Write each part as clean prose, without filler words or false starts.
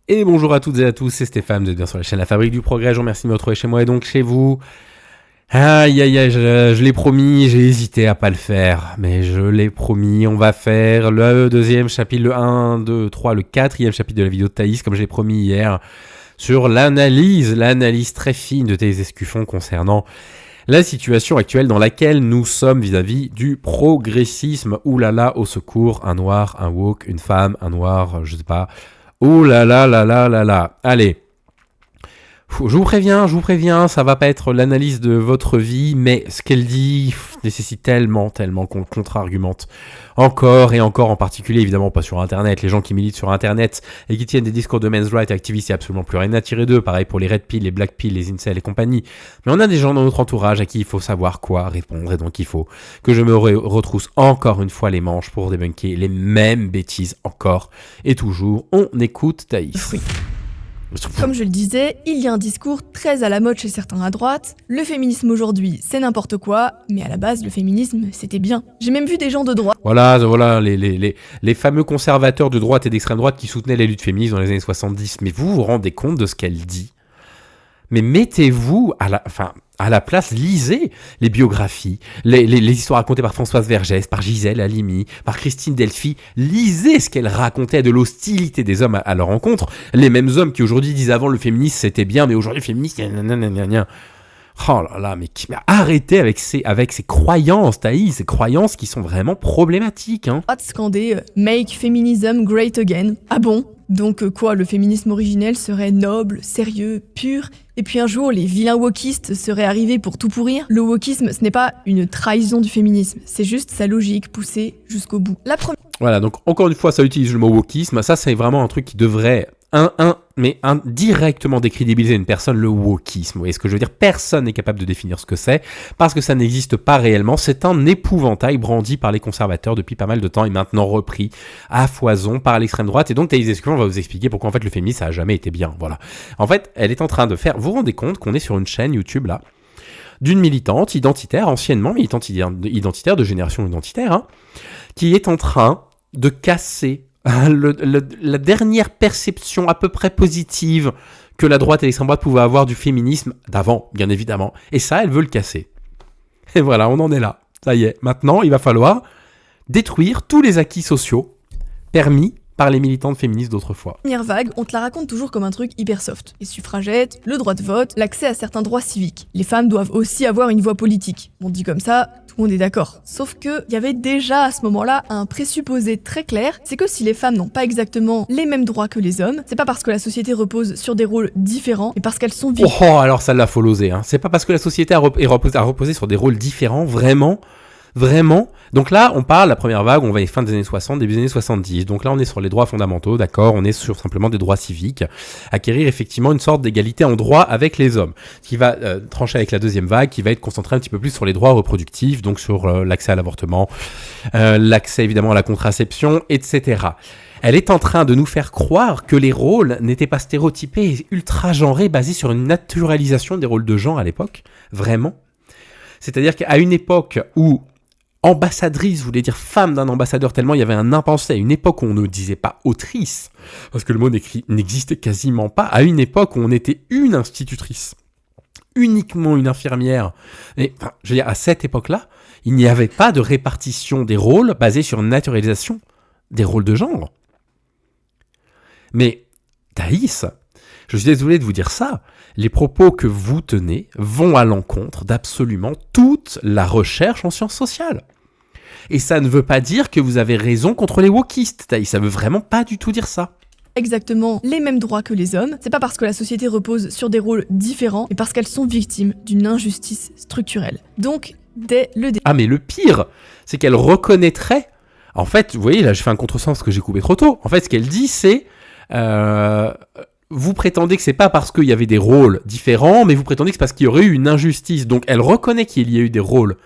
Et bonjour à toutes et à tous, c'est Stéphane, vous êtes bien sur la chaîne La Fabrique du Progrès, je vous remercie de me retrouver chez moi et donc chez vous. Aïe aïe aïe, je l'ai promis, j'ai hésité à pas le faire, mais je l'ai promis, on va faire le deuxième chapitre, le 1, 2, 3, le quatrième chapitre de la vidéo de Thaïs, comme je l'ai promis hier, sur l'analyse très fine de Thaïs Escuffon concernant la situation actuelle dans laquelle nous sommes vis-à-vis du progressisme. Ouh là là, au secours, un noir, un woke, une femme, un noir, je sais pas. Ouh là là là là là là. Allez. Je vous préviens, ça va pas être l'analyse de votre vie, mais ce qu'elle dit nécessite tellement qu'on le contre-argumente. Encore et encore, en particulier, évidemment pas sur Internet. Les gens qui militent sur Internet et qui tiennent des discours de men's rights activistes, il n'y a absolument plus rien à tirer d'eux. Pareil pour les red pill, les black pill, les incels et compagnie. Mais on a des gens dans notre entourage à qui il faut savoir quoi répondre, et donc il faut que je me retrousse encore une fois les manches pour débunker les mêmes bêtises encore et toujours. On écoute Thaïs. Oui. Comme je le disais, il y a un discours très à la mode chez certains à droite. Le féminisme aujourd'hui, c'est n'importe quoi, mais à la base, le féminisme, c'était bien. J'ai même vu des gens de droite. Voilà, les fameux conservateurs de droite et d'extrême droite qui soutenaient les luttes féministes dans les années 70. Mais vous vous rendez compte de ce qu'elle dit ? Mais mettez-vous à la place, lisez les biographies, les histoires racontées par Françoise Vergès, par Gisèle Halimi, par Christine Delphi. Lisez ce qu'elle racontait de l'hostilité des hommes à leur rencontre. Les mêmes hommes qui aujourd'hui disent avant le féminisme c'était bien, mais aujourd'hui le féminisme, oh là là, mais arrêtez avec ces croyances, Thaïs, ces croyances qui sont vraiment problématiques. Scander Make Feminism Great Again. Ah bon ? Donc quoi, le féminisme originel serait noble, sérieux, pur, et puis un jour les vilains wokistes seraient arrivés pour tout pourrir ? Le wokisme, ce n'est pas une trahison du féminisme, c'est juste sa logique poussée jusqu'au bout. Voilà, donc encore une fois, ça utilise le mot wokisme, ça c'est vraiment un truc qui devrait directement décrédibiliser une personne, le wokisme. Vous voyez ce que je veux dire ? Personne n'est capable de définir ce que c'est, parce que ça n'existe pas réellement. C'est un épouvantail brandi par les conservateurs depuis pas mal de temps et maintenant repris à foison par l'extrême droite. Et donc Thaïs Escuffon va vous expliquer pourquoi en fait le féminisme ça a jamais été bien. Voilà. En fait, elle est en train de faire... Vous vous rendez compte qu'on est sur une chaîne YouTube là, d'une militante identitaire, anciennement militante identitaire de génération identitaire, qui est en train de casser la dernière perception à peu près positive que la droite et l'extrême droite pouvaient avoir du féminisme d'avant, bien évidemment. Et ça, elle veut le casser. Et voilà, on en est là. Ça y est. Maintenant, il va falloir détruire tous les acquis sociaux permis par les militantes féministes d'autrefois. Première vague, on te la raconte toujours comme un truc hyper soft. Les suffragettes, le droit de vote, l'accès à certains droits civiques. Les femmes doivent aussi avoir une voix politique. On dit comme ça, tout le monde est d'accord. Sauf que il y avait déjà à ce moment-là un présupposé très clair, c'est que si les femmes n'ont pas exactement les mêmes droits que les hommes, c'est pas parce que la société repose sur des rôles différents, mais parce qu'elles sont victimes. Oh, alors ça l'a faut l'oser. C'est pas parce que la société a reposé sur des rôles différents, vraiment. Donc là, on parle, la première vague, on va à fin des années 60, début des années 70. Donc là, on est sur les droits fondamentaux, d'accord ? On est sur simplement des droits civiques. Acquérir effectivement une sorte d'égalité en droit avec les hommes. Ce qui va trancher avec la deuxième vague, qui va être concentrée un petit peu plus sur les droits reproductifs, donc sur l'accès à l'avortement, l'accès évidemment à la contraception, etc. Elle est en train de nous faire croire que les rôles n'étaient pas stéréotypés et ultra-genrés, basés sur une naturalisation des rôles de genre à l'époque. Vraiment. C'est-à-dire qu'à une époque où ambassadrice voulait dire femme d'un ambassadeur, tellement il y avait un impensé, à une époque où on ne disait pas autrice, parce que le mot n'existait quasiment pas, à une époque où on était une institutrice, uniquement une infirmière. Et, je veux dire, à cette époque-là, il n'y avait pas de répartition des rôles basée sur une naturalisation des rôles de genre. Mais Thaïs, je suis désolé de vous dire ça, les propos que vous tenez vont à l'encontre d'absolument toute la recherche en sciences sociales. Et ça ne veut pas dire que vous avez raison contre les wokistes, Thaïs, ça veut vraiment pas du tout dire ça. Exactement les mêmes droits que les hommes, c'est pas parce que la société repose sur des rôles différents, mais parce qu'elles sont victimes d'une injustice structurelle. Donc, dès le début... Ah mais le pire, c'est qu'elle reconnaîtrait... En fait, vous voyez, là je fais un contresens parce que j'ai coupé trop tôt. En fait, ce qu'elle dit, c'est... vous prétendez que c'est pas parce qu'il y avait des rôles différents, mais vous prétendez que c'est parce qu'il y aurait eu une injustice. Donc elle reconnaît qu'il y a eu des rôles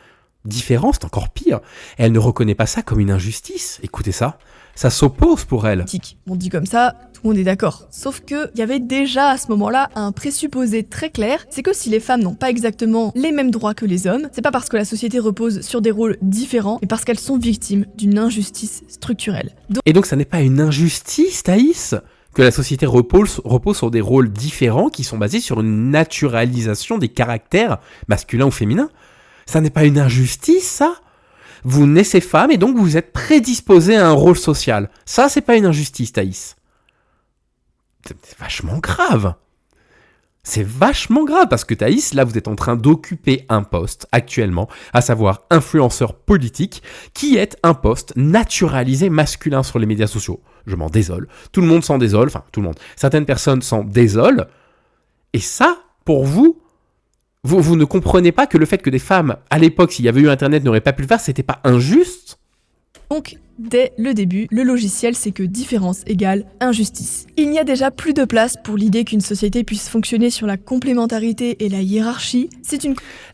différents, c'est encore pire. Elle ne reconnaît pas ça comme une injustice. Écoutez ça, ça s'oppose pour elle. On dit comme ça, tout le monde est d'accord. Sauf que il y avait déjà à ce moment-là un présupposé très clair, c'est que si les femmes n'ont pas exactement les mêmes droits que les hommes, c'est pas parce que la société repose sur des rôles différents, mais parce qu'elles sont victimes d'une injustice structurelle. Et donc ça n'est pas une injustice, Thaïs ? que la société repose sur des rôles différents qui sont basés sur une naturalisation des caractères masculins ou féminins. Ça n'est pas une injustice, ça ? Vous naissez femme et donc vous êtes prédisposé à un rôle social. Ça, c'est pas une injustice, Thaïs. C'est vachement grave. C'est vachement grave parce que Thaïs, là, vous êtes en train d'occuper un poste actuellement, à savoir influenceur politique, qui est un poste naturalisé masculin sur les médias sociaux. Je m'en désole. Tout le monde s'en désole. Enfin, tout le monde. Certaines personnes s'en désolent. Et ça, pour vous, vous ne comprenez pas que le fait que des femmes, à l'époque, s'il y avait eu Internet, n'auraient pas pu le faire, c'était pas injuste ? Donc, dès le début, le logiciel c'est que différence égale injustice. Il n'y a déjà plus de place pour l'idée qu'une société puisse fonctionner sur la complémentarité et la hiérarchie.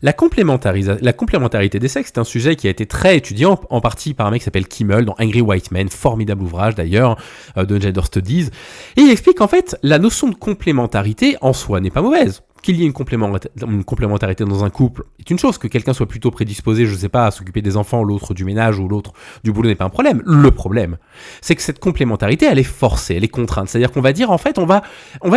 La complémentarité des sexes, c'est un sujet qui a été très étudié en partie par un mec qui s'appelle Kimmel dans Angry White Men, formidable ouvrage d'ailleurs, de Gender Studies. Et il explique qu'en fait, la notion de complémentarité en soi n'est pas mauvaise. Qu'il y ait une complémentarité dans un couple est une chose, que quelqu'un soit plutôt prédisposé, je sais pas, à s'occuper des enfants, l'autre du ménage ou l'autre du boulot n'est pas un problème. Le problème, c'est que cette complémentarité, elle est forcée, elle est contrainte. C'est-à-dire qu'on va dire, en fait, on va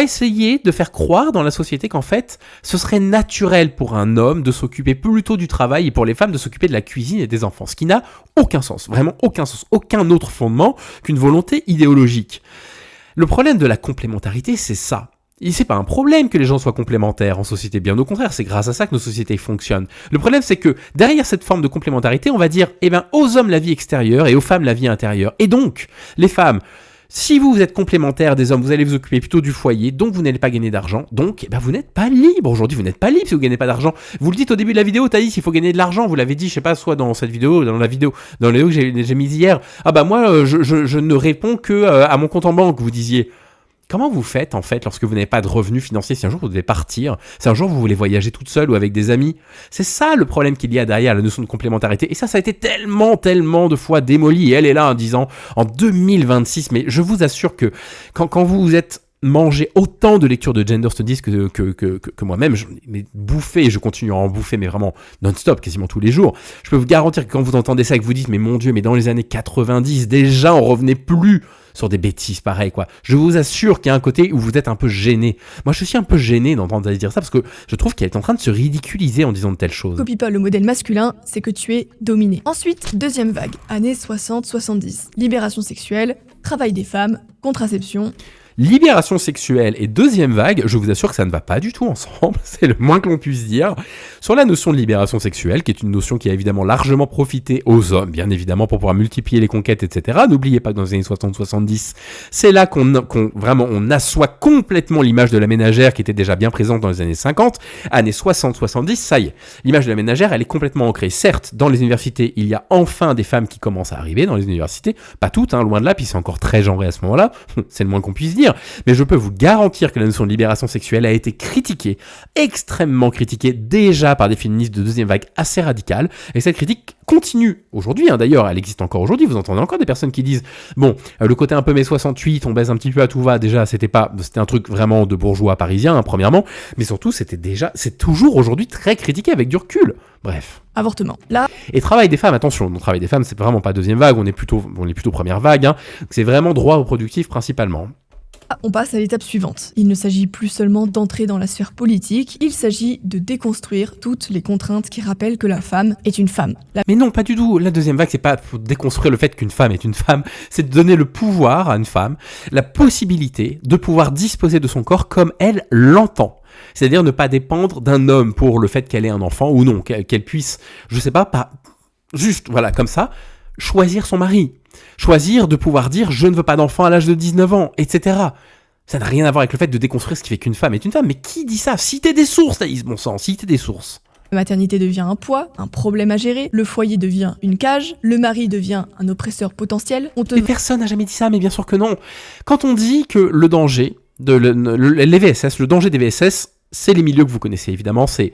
essayer de faire croire dans la société qu'en fait, ce serait naturel pour un homme de s'occuper plutôt du travail et pour les femmes de s'occuper de la cuisine et des enfants. Ce qui n'a aucun sens, vraiment aucun sens, aucun autre fondement qu'une volonté idéologique. Le problème de la complémentarité, c'est ça. Et c'est pas un problème que les gens soient complémentaires en société, bien au contraire, c'est grâce à ça que nos sociétés fonctionnent. Le problème, c'est que derrière cette forme de complémentarité, on va dire, aux hommes la vie extérieure et aux femmes la vie intérieure. Et donc, les femmes, si vous êtes complémentaires des hommes, vous allez vous occuper plutôt du foyer, donc vous n'allez pas gagner d'argent, donc vous n'êtes pas libre. Aujourd'hui, vous n'êtes pas libre si vous gagnez pas d'argent. Vous le dites au début de la vidéo, Thaïs, il faut gagner de l'argent, vous l'avez dit, je sais pas, soit dans cette vidéo, dans la vidéo que j'ai mise hier. Moi, je ne réponds que à mon compte en banque, vous disiez. Comment vous faites, en fait, lorsque vous n'avez pas de revenus financiers, si un jour vous devez partir, si un jour vous voulez voyager toute seule ou avec des amis? C'est ça le problème qu'il y a derrière la notion de complémentarité. Et ça a été tellement de fois démoli. Et elle est là en disant, en 2026, mais je vous assure que quand vous êtes mangé autant de lectures de Gender Studies que moi-même, j'en ai bouffé et je continue à en bouffer, mais vraiment non-stop, quasiment tous les jours. Je peux vous garantir que quand vous entendez ça et que vous dites, mais mon Dieu, mais dans les années 90, déjà, on revenait plus sur des bêtises pareilles, quoi. Je vous assure qu'il y a un côté où vous êtes un peu gêné. Moi, je suis un peu gêné d'entendre dire ça parce que je trouve qu'elle est en train de se ridiculiser en disant de telles choses. Copie pas le modèle masculin, c'est que tu es dominé. Ensuite, deuxième vague, années 60-70. Libération sexuelle, travail des femmes, contraception. Libération sexuelle et deuxième vague, je vous assure que ça ne va pas du tout ensemble, c'est le moins que l'on puisse dire. Sur la notion de libération sexuelle, qui est une notion qui a évidemment largement profité aux hommes, bien évidemment, pour pouvoir multiplier les conquêtes, etc. N'oubliez pas que dans les années 60-70, c'est là qu'on assoit complètement l'image de la ménagère qui était déjà bien présente dans les années 50. Années 60-70, ça y est. L'image de la ménagère, elle est complètement ancrée. Certes, dans les universités, il y a enfin des femmes qui commencent à arriver dans les universités. Pas toutes, loin de là, puis c'est encore très genré à ce moment-là. C'est le moins qu'on puisse dire. Mais je peux vous garantir que la notion de libération sexuelle a été critiquée, extrêmement critiquée, déjà par des féministes de deuxième vague assez radicales, et cette critique continue aujourd'hui, d'ailleurs, elle existe encore aujourd'hui, vous entendez encore des personnes qui disent, le côté un peu mai 68, on baise un petit peu à tout va, déjà, c'était un truc vraiment de bourgeois parisien, premièrement, mais surtout, c'est toujours aujourd'hui très critiqué avec du recul. Bref. Avortement. Là. Et travail des femmes, attention, le travail des femmes, c'est vraiment pas deuxième vague, on est plutôt première vague, c'est vraiment droit reproductif principalement. On passe à l'étape suivante. Il ne s'agit plus seulement d'entrer dans la sphère politique, il s'agit de déconstruire toutes les contraintes qui rappellent que la femme est une femme. Mais non, pas du tout. La deuxième vague, c'est pas pour déconstruire le fait qu'une femme est une femme, c'est de donner le pouvoir à une femme, la possibilité de pouvoir disposer de son corps comme elle l'entend. C'est-à-dire ne pas dépendre d'un homme pour le fait qu'elle ait un enfant ou non, qu'elle puisse, je sais pas juste, voilà, comme ça, choisir son mari. Choisir de pouvoir dire « je ne veux pas d'enfant à l'âge de 19 ans », etc. Ça n'a rien à voir avec le fait de déconstruire ce qui fait qu'une femme est une femme. Mais qui dit ça? Citez des sources, Thaïs, bon sang, citez des sources. La maternité devient un poids, un problème à gérer, le foyer devient une cage, le mari devient un oppresseur potentiel. Mais personne n'a jamais dit ça, mais bien sûr que non. Quand on dit que le danger, les VSS, le danger des VSS, c'est les milieux que vous connaissez évidemment, c'est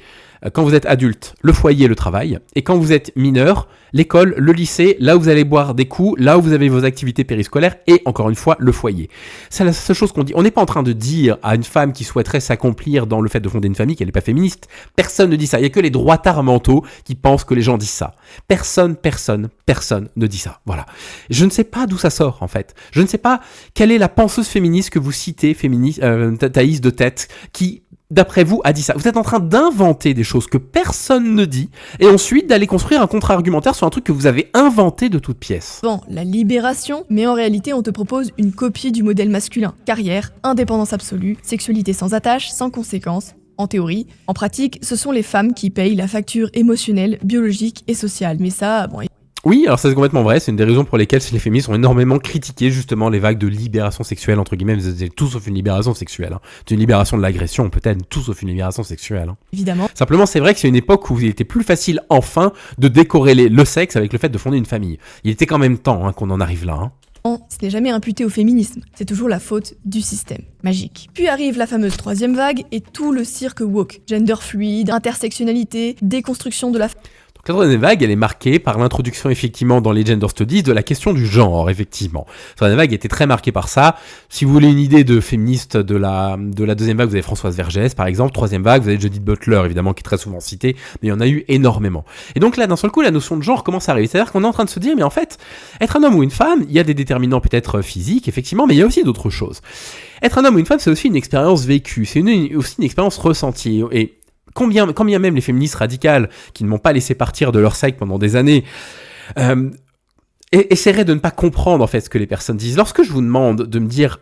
Quand vous êtes adulte, le foyer, le travail. Et quand vous êtes mineur, l'école, le lycée, là où vous allez boire des coups, là où vous avez vos activités périscolaires et, encore une fois, le foyer. C'est la seule chose qu'on dit. On n'est pas en train de dire à une femme qui souhaiterait s'accomplir dans le fait de fonder une famille qu'elle n'est pas féministe. Personne ne dit ça. Il n'y a que les droitards mentaux qui pensent que les gens disent ça. Personne ne dit ça. Voilà. Je ne sais pas d'où ça sort, en fait. Je ne sais pas quelle est la penseuse féministe que vous citez, Thaïs de tête, qui, d'après vous, a dit ça. Vous êtes en train d'inventer des choses que personne ne dit et ensuite d'aller construire un contre-argumentaire sur un truc que vous avez inventé de toutes pièces. Bon, la libération, mais en réalité, on te propose une copie du modèle masculin. Carrière, indépendance absolue, sexualité sans attache, sans conséquences. En théorie. En pratique, ce sont les femmes qui payent la facture émotionnelle, biologique et sociale. Mais ça, bon... Oui, alors ça c'est complètement vrai, c'est une des raisons pour lesquelles les féministes ont énormément critiqué justement les vagues de libération sexuelle, entre guillemets, c'est tout sauf une libération sexuelle. Hein. C'est une libération de l'agression, peut-être, tout sauf une libération sexuelle. Hein. Évidemment. Simplement, c'est vrai que c'est une époque où il était plus facile, enfin, de décorréler le sexe avec le fait de fonder une famille. Il était quand même temps qu'on en arrive là. Ce n'est jamais imputé au féminisme, c'est toujours la faute du système. Magique. Puis arrive la fameuse troisième vague et tout le cirque woke. Gender fluide, intersectionnalité, déconstruction de la... La troisième vague, elle est marquée par l'introduction effectivement dans les gender studies de la question du genre, effectivement. La troisième vague était très marquée par ça. Si vous voulez une idée de féministe de la deuxième vague, vous avez Françoise Vergès, par exemple. Troisième vague, vous avez Judith Butler, évidemment, qui est très souvent citée, mais il y en a eu énormément. Et donc là, d'un seul coup, la notion de genre commence à arriver. C'est-à-dire qu'on est en train de se dire, mais en fait, être un homme ou une femme, il y a des déterminants peut-être physiques, effectivement, mais il y a aussi d'autres choses. Être un homme ou une femme, c'est aussi une expérience vécue, c'est aussi une expérience ressentie. Et combien même les féministes radicales qui ne m'ont pas laissé partir de leur secte pendant des années essaieraient de ne pas comprendre en fait ce que les personnes disent. Lorsque je vous demande de me dire,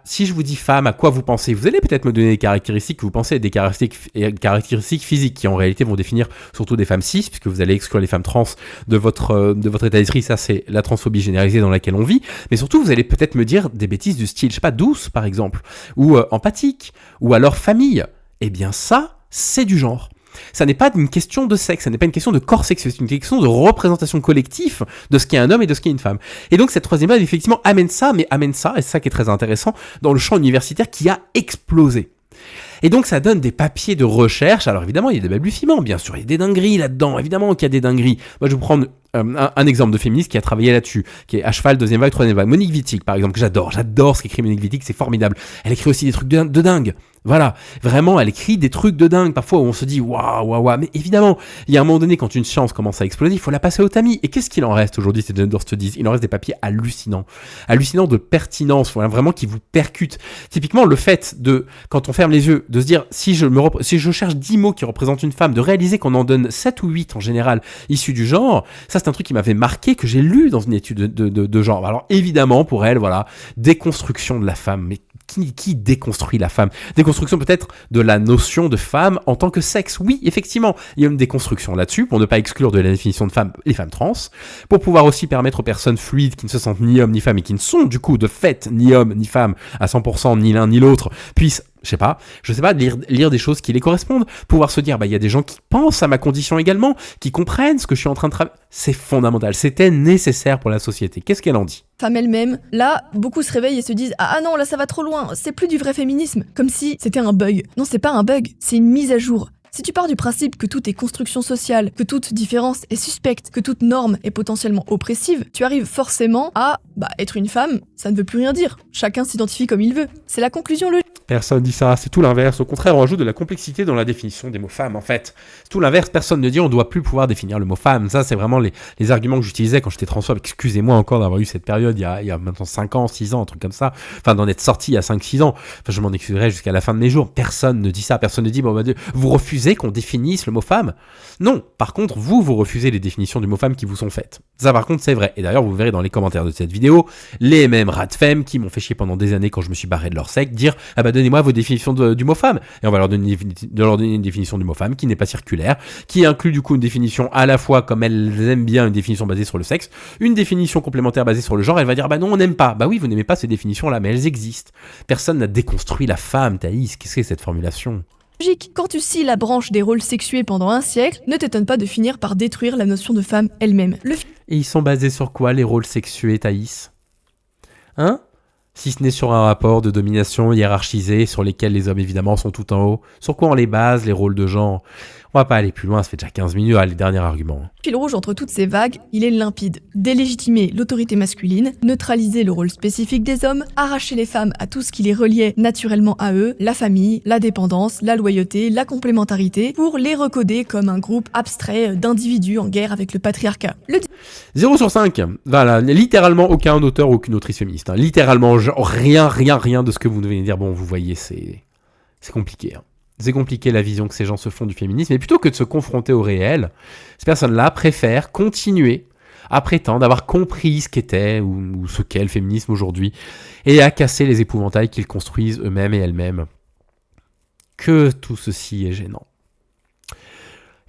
si je vous dis femme, à quoi vous pensez, vous allez peut-être me donner des caractéristiques que vous pensez être des caractéristiques physiques qui en réalité vont définir surtout des femmes cis, puisque vous allez exclure les femmes trans de votre état d'esprit. Ça, c'est la transphobie généralisée dans laquelle on vit. Mais surtout, vous allez peut-être me dire des bêtises du style, je sais pas, douce par exemple, ou empathique, ou alors famille. Eh bien ça, c'est du genre. Ça n'est pas une question de sexe, ça n'est pas une question de corps sexuel, c'est une question de représentation collective de ce qu'est un homme et de ce qu'est une femme. Et donc cette troisième vague, effectivement, amène ça, et c'est ça qui est très intéressant, dans le champ universitaire qui a explosé. Et donc ça donne des papiers de recherche. Alors évidemment, il y a des balbutiements, bien sûr, il y a des dingueries là-dedans, évidemment qu'il y a des dingueries. Moi, je vais vous prendre un exemple de féministe qui a travaillé là-dessus, qui est à cheval, deuxième vague, troisième vague. Monique Wittig, par exemple, que j'adore ce qu'écrit Monique Wittig, c'est formidable. Elle écrit aussi des trucs de dingue. Voilà, vraiment, elle écrit des trucs de dingue, parfois où on se dit waouh, mais évidemment, il y a un moment donné, quand une science commence à exploser, il faut la passer au tamis. Et qu'est-ce qu'il en reste aujourd'hui, ces gender studies? Il en reste des papiers hallucinants de pertinence, voilà, vraiment qui vous percutent. Typiquement, le fait de, quand on ferme les yeux, de se dire, si je cherche 10 mots qui représentent une femme, de réaliser qu'on en donne 7 ou 8 en général, issus du genre, ça c'est un truc qui m'avait marqué, que j'ai lu dans une étude de genre. Alors évidemment, pour elle, voilà, déconstruction de la femme, mais qui déconstruit la femme? Déconstruction peut-être de la notion de femme en tant que sexe. Oui, effectivement, il y a une déconstruction là-dessus, pour ne pas exclure de la définition de femme les femmes trans, pour pouvoir aussi permettre aux personnes fluides qui ne se sentent ni hommes ni femmes et qui ne sont du coup de fait ni hommes ni femmes à 100%, ni l'un ni l'autre, puissent je sais pas, lire des choses qui les correspondent, pouvoir se dire, il y a des gens qui pensent à ma condition également, qui comprennent ce que je suis en train de travailler. C'est fondamental, c'était nécessaire pour la société. Qu'est-ce qu'elle en dit? Femme elle-même, là, beaucoup se réveillent et se disent, ah non, là ça va trop loin, c'est plus du vrai féminisme, comme si c'était un bug. Non, c'est pas un bug, c'est une mise à jour. Si tu pars du principe que tout est construction sociale, que toute différence est suspecte, que toute norme est potentiellement oppressive, tu arrives forcément à, être une femme, ça ne veut plus rien dire. Chacun s'identifie comme il veut. C'est la conclusion logique. Personne dit ça, c'est tout l'inverse. Au contraire, on ajoute de la complexité dans la définition des mots femmes, en fait. C'est tout l'inverse, personne ne dit on doit plus pouvoir définir le mot femme. Ça, c'est vraiment les arguments que j'utilisais quand j'étais transphobe. Excusez-moi encore d'avoir eu cette période il y a maintenant 5 ans, 6 ans, un truc comme ça. Enfin, d'en être sorti il y a 5-6 ans. Enfin, je m'en excuserai jusqu'à la fin de mes jours. Personne ne dit ça. Personne ne dit, vous refusez qu'on définisse le mot femme? Non. Par contre, vous refusez les définitions du mot femme qui vous sont faites. Ça, par contre, c'est vrai. Et d'ailleurs, vous verrez dans les commentaires de cette vidéo, les mêmes rats de femme qui m'ont fait chier pendant des années quand je me suis barré de leur secte, dire, donnez-moi vos définitions du mot femme. Et on va leur donner une définition du mot femme qui n'est pas circulaire, qui inclut du coup une définition à la fois, comme elles aiment bien, une définition basée sur le sexe, une définition complémentaire basée sur le genre. Elle va dire, non, on n'aime pas. Oui, vous n'aimez pas ces définitions-là, mais elles existent. Personne n'a déconstruit la femme, Thaïs. Qu'est-ce que c'est cette formulation? Logique. Quand tu scies la branche des rôles sexués pendant un siècle, ne t'étonne pas de finir par détruire la notion de femme elle-même. Et ils sont basés sur quoi, les rôles sexués, Thaïs? Hein? Si ce n'est sur un rapport de domination hiérarchisé sur lesquels les hommes évidemment sont tout en haut. Sur quoi on les base, les rôles de genre? On va pas aller plus loin, ça fait déjà 15 minutes, allez, dernier argument. Le fil rouge entre toutes ces vagues, il est limpide. Délégitimer l'autorité masculine, neutraliser le rôle spécifique des hommes, arracher les femmes à tout ce qui les reliait naturellement à eux, la famille, la dépendance, la loyauté, la complémentarité, pour les recoder comme un groupe abstrait d'individus en guerre avec le patriarcat. 0 sur 5. Voilà, littéralement aucun auteur, aucune autrice féministe. Littéralement, genre, rien de ce que vous devez dire. Bon, vous voyez, c'est compliqué. C'est compliqué la vision que ces gens se font du féminisme. Et plutôt que de se confronter au réel, ces personnes-là préfèrent continuer à prétendre avoir compris ce qu'était ou ce qu'est le féminisme aujourd'hui et à casser les épouvantails qu'ils construisent eux-mêmes et elles-mêmes. Que tout ceci est gênant.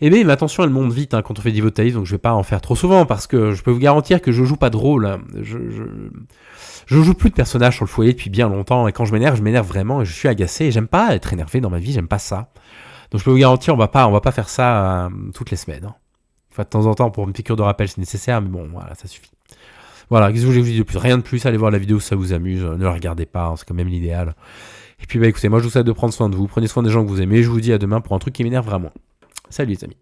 Eh bien, attention, elle monte vite quand on fait du votaïsme, donc je vais pas en faire trop souvent, parce que je peux vous garantir que je joue pas de rôle. Je joue plus de personnages sur le foyer depuis bien longtemps, et quand je m'énerve vraiment, et je suis agacé, et j'aime pas être énervé dans ma vie, j'aime pas ça. Donc je peux vous garantir, on va pas faire ça toutes les semaines. Enfin, de temps en temps, pour une piqûre de rappel, c'est nécessaire, mais bon, voilà, ça suffit. Voilà, qu'est-ce que je vous dis de plus? Rien de plus, allez voir la vidéo si ça vous amuse, ne la regardez pas, c'est quand même l'idéal. Et puis écoutez, moi je vous souhaite de prendre soin de vous, prenez soin des gens que vous aimez, et je vous dis à demain pour un truc qui m'énerve vraiment. Salut les amis.